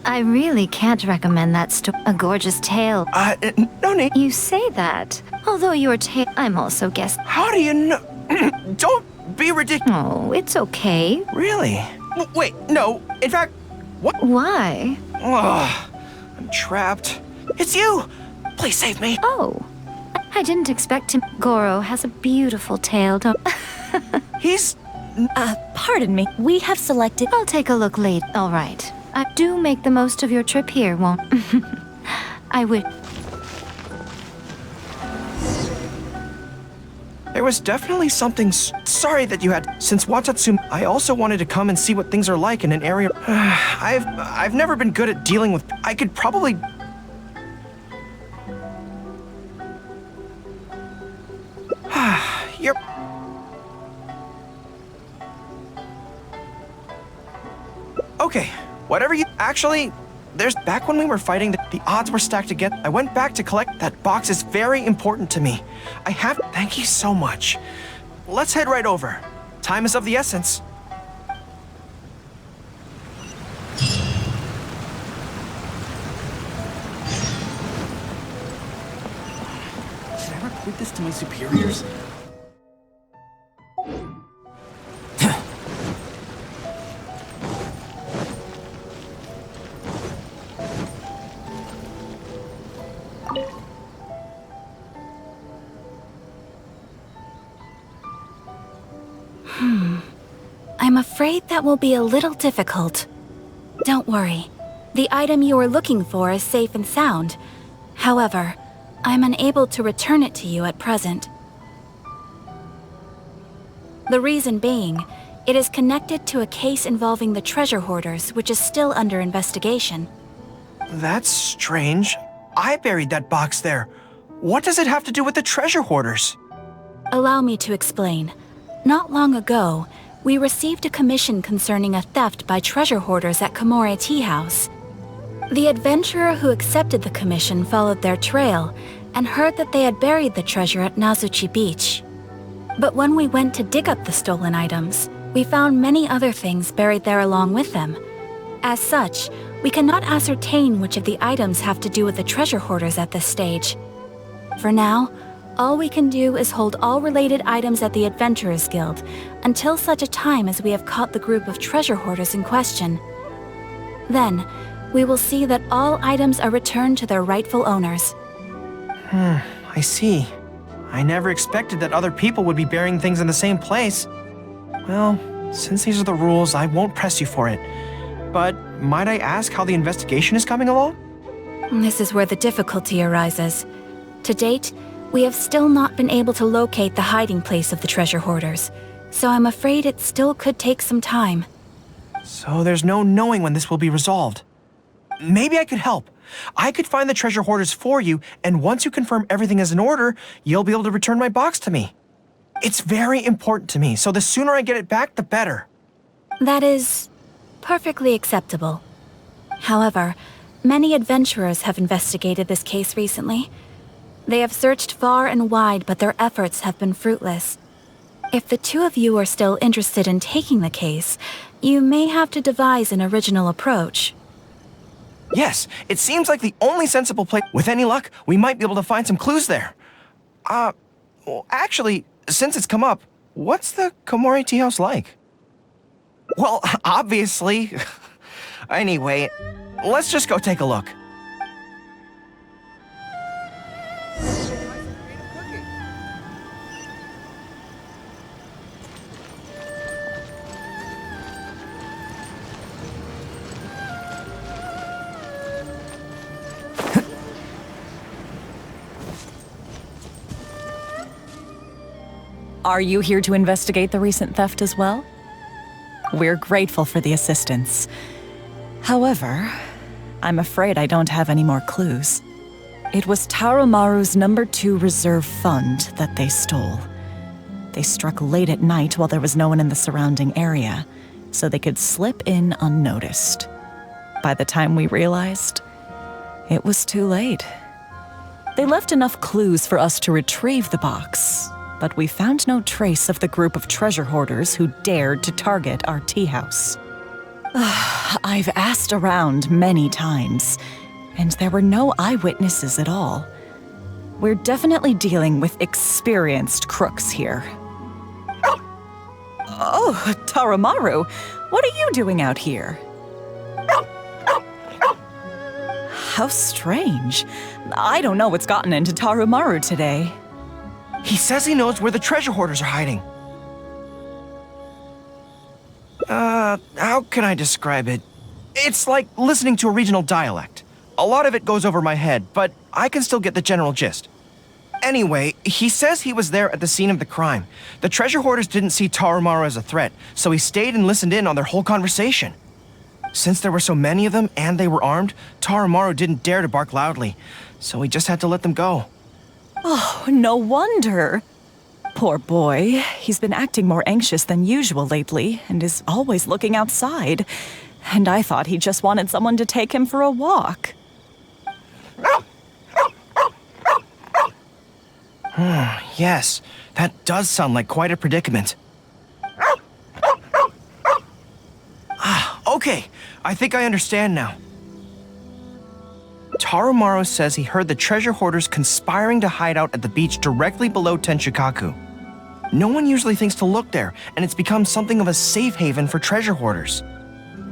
I really can't recommend that a gorgeous tale. No need. You say that. Although your tale, I'm also guessing. How do you know? Don't be ridiculous. Oh, it's okay. Really? Wait, no. In fact, what? Why? Ugh, I'm trapped. It's you! Please save me. Oh, I didn't expect him. Gorou has a beautiful tale, don't... He's... Pardon me. We have selected... I'll take a look later. All right. Do make the most of your trip here, won't... I would... There was definitely something sorry that you had. Since Watatsumi, I also wanted to come and see what things are like in an area... I've never been good at dealing with... I could probably... You're... Okay, whatever you... Actually, back when we were fighting, the odds were stacked against... I went back to collect that box. Is very important to me. Thank you so much. Let's head right over. Time is of the essence. Should I report this to my superiors? I'm afraid that will be a little difficult. Don't worry. The item you are looking for is safe and sound. However, I'm unable to return it to you at present. The reason being, it is connected to a case involving the treasure hoarders, which is still under investigation. That's strange. I buried that box there. What does it have to do with the treasure hoarders? Allow me to explain. Not long ago, we received a commission concerning a theft by treasure hoarders at Komore Tea House. The adventurer who accepted the commission followed their trail and heard that they had buried the treasure at Nazuchi Beach. But when we went to dig up the stolen items, we found many other things buried there along with them. As such, we cannot ascertain which of the items have to do with the treasure hoarders at this stage. For now, all we can do is hold all related items at the Adventurers Guild until such a time as we have caught the group of treasure hoarders in question. Then, we will see that all items are returned to their rightful owners. I see. I never expected that other people would be burying things in the same place. Well, since these are the rules, I won't press you for it. But might I ask how the investigation is coming along? This is where the difficulty arises. To date, we have still not been able to locate the hiding place of the treasure hoarders, so I'm afraid it still could take some time. So there's no knowing when this will be resolved. Maybe I could help. I could find the treasure hoarders for you, and once you confirm everything is in order, you'll be able to return my box to me. It's very important to me, so the sooner I get it back, the better. That is perfectly acceptable. However, many adventurers have investigated this case recently. They have searched far and wide, but their efforts have been fruitless. If the two of you are still interested in taking the case, you may have to devise an original approach. Yes, it seems like the only sensible place. With any luck, we might be able to find some clues there. Well, actually, since it's come up, what's the Komore Tea House like? Well, obviously. Anyway, let's just go take a look. Are you here to investigate the recent theft as well? We're grateful for the assistance. However, I'm afraid I don't have any more clues. It was Taromaru's #2 reserve fund that they stole. They struck late at night while there was no one in the surrounding area, so they could slip in unnoticed. By the time we realized, it was too late. They left enough clues for us to retrieve the box, but we found no trace of the group of treasure hoarders who dared to target our tea house. I've asked around many times, and there were no eyewitnesses at all. We're definitely dealing with experienced crooks here. Oh, Tarumaru, what are you doing out here? How strange. I don't know what's gotten into Tarumaru today. He says he knows where the treasure hoarders are hiding. How can I describe it? It's like listening to a regional dialect. A lot of it goes over my head, but I can still get the general gist. Anyway, he says he was there at the scene of the crime. The treasure hoarders didn't see Tarumaru as a threat, so he stayed and listened in on their whole conversation. Since there were so many of them and they were armed, Tarumaru didn't dare to bark loudly, so he just had to let them go. Oh, no wonder. Poor boy. He's been acting more anxious than usual lately and is always looking outside. And I thought he just wanted someone to take him for a walk. Yes, that does sound like quite a predicament. Okay, I think I understand now. Tarumaru says he heard the treasure hoarders conspiring to hide out at the beach directly below Tenshikaku. No one usually thinks to look there, and it's become something of a safe haven for treasure hoarders.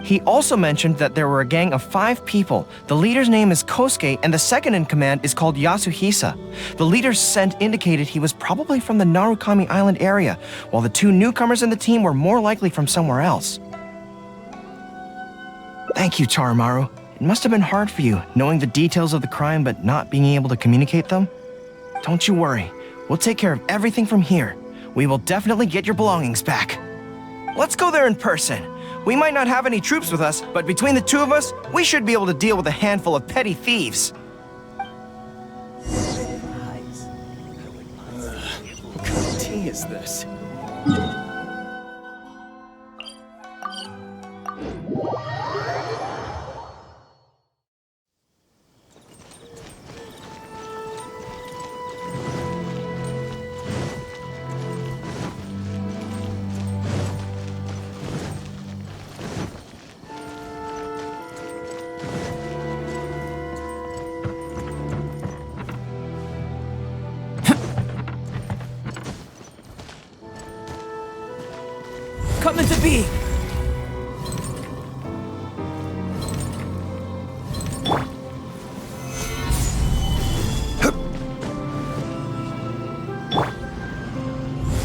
He also mentioned that there were a gang of 5 people. The leader's name is Kosuke, and the second in command is called Yasuhisa. The leader's scent indicated he was probably from the Narukami Island area, while the 2 newcomers in the team were more likely from somewhere else. Thank you, Tarumaru. It must have been hard for you, knowing the details of the crime but not being able to communicate them. Don't you worry. We'll take care of everything from here. We will definitely get your belongings back. Let's go there in person. We might not have any troops with us, but between the 2 of us, we should be able to deal with a handful of petty thieves. What kind of tea is this? Coming to be!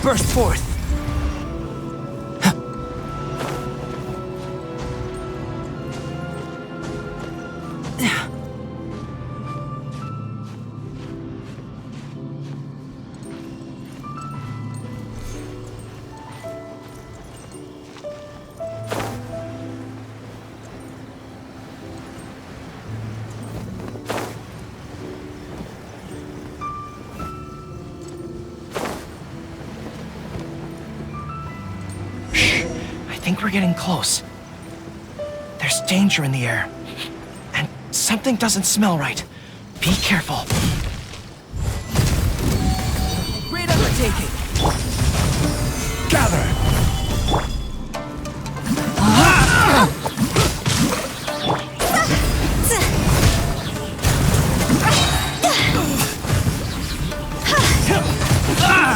Burst forth! I think we're getting close. There's danger in the air. And something doesn't smell right. Be careful. Great undertaking! Gather!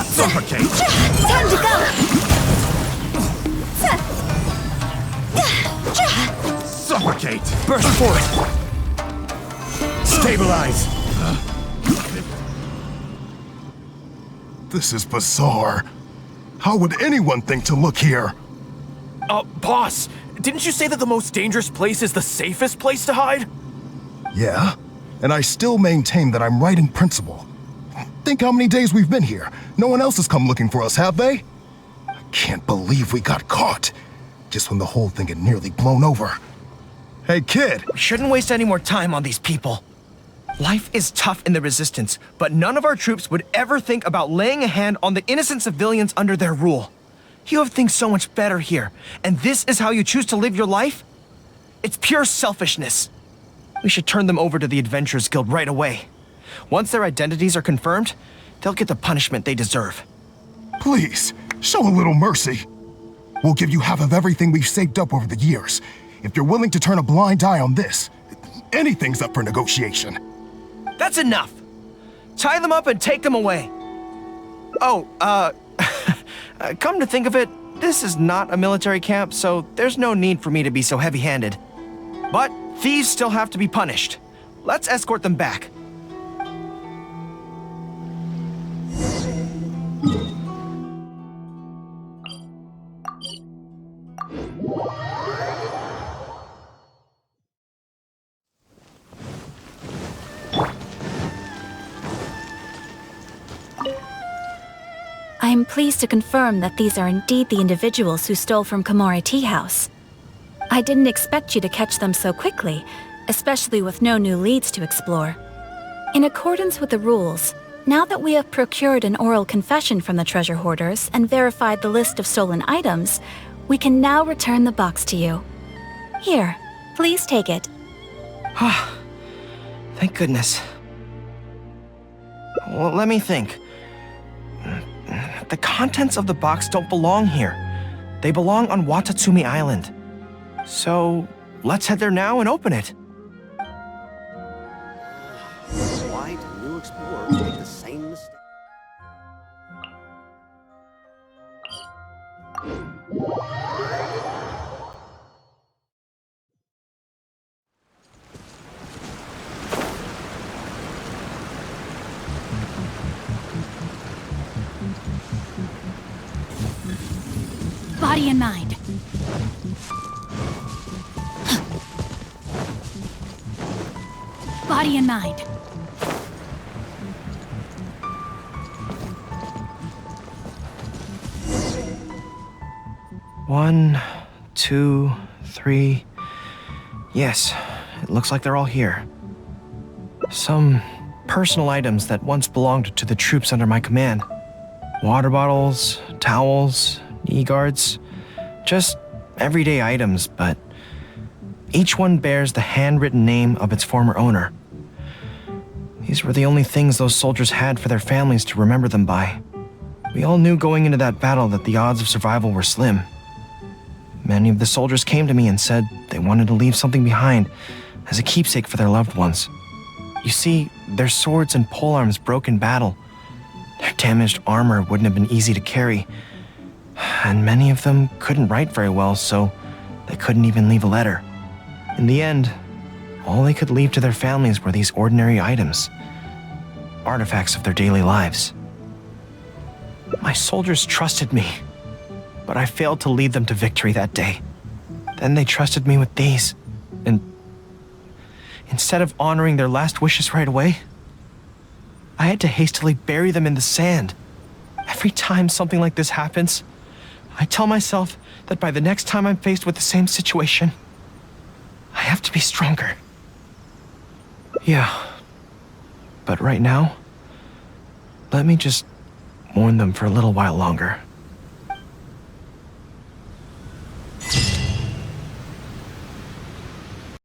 Suffocate! Time to go! Suffocate! Burst forth! Stabilize! This is bizarre. How would anyone think to look here? Boss, didn't you say that the most dangerous place is the safest place to hide? Yeah, and I still maintain that I'm right in principle. Think how many days we've been here. No one else has come looking for us, have they? I can't believe we got caught. Just when the whole thing had nearly blown over. Hey, kid! We shouldn't waste any more time on these people. Life is tough in the Resistance, but none of our troops would ever think about laying a hand on the innocent civilians under their rule. You have things so much better here, and this is how you choose to live your life? It's pure selfishness. We should turn them over to the Adventurers Guild right away. Once their identities are confirmed, they'll get the punishment they deserve. Please, show a little mercy. We'll give you half of everything we've saved up over the years. If you're willing to turn a blind eye on this, anything's up for negotiation. That's enough! Tie them up and take them away. Oh, come to think of it, this is not a military camp, so there's no need for me to be so heavy-handed. But thieves still have to be punished. Let's escort them back. I am pleased to confirm that these are indeed the individuals who stole from Komori Tea House. I didn't expect you to catch them so quickly, especially with no new leads to explore. In accordance with the rules, now that we have procured an oral confession from the treasure hoarders and verified the list of stolen items, we can now return the box to you. Here, please take it. Thank goodness. Well, let me think. The contents of the box don't belong here. They belong on Watatsumi Island. So, let's head there now and open it. Why do new explorers make the same mistake? Body and mind. Body and mind. One, two, three. Yes, it looks like they're all here. Some personal items that once belonged to the troops under my command. Water bottles, towels, knee guards. Just everyday items, but each one bears the handwritten name of its former owner. These were the only things those soldiers had for their families to remember them by. We all knew going into that battle that the odds of survival were slim. Many of the soldiers came to me and said they wanted to leave something behind as a keepsake for their loved ones. You see, their swords and polearms broke in battle. Their damaged armor wouldn't have been easy to carry, and many of them couldn't write very well, so they couldn't even leave a letter. In the end, all they could leave to their families were these ordinary items, artifacts of their daily lives. My soldiers trusted me, but I failed to lead them to victory that day. Then they trusted me with these, and instead of honoring their last wishes right away, I had to hastily bury them in the sand. Every time something like this happens, I tell myself that by the next time I'm faced with the same situation, I have to be stronger. Yeah, but right now, let me just mourn them for a little while longer.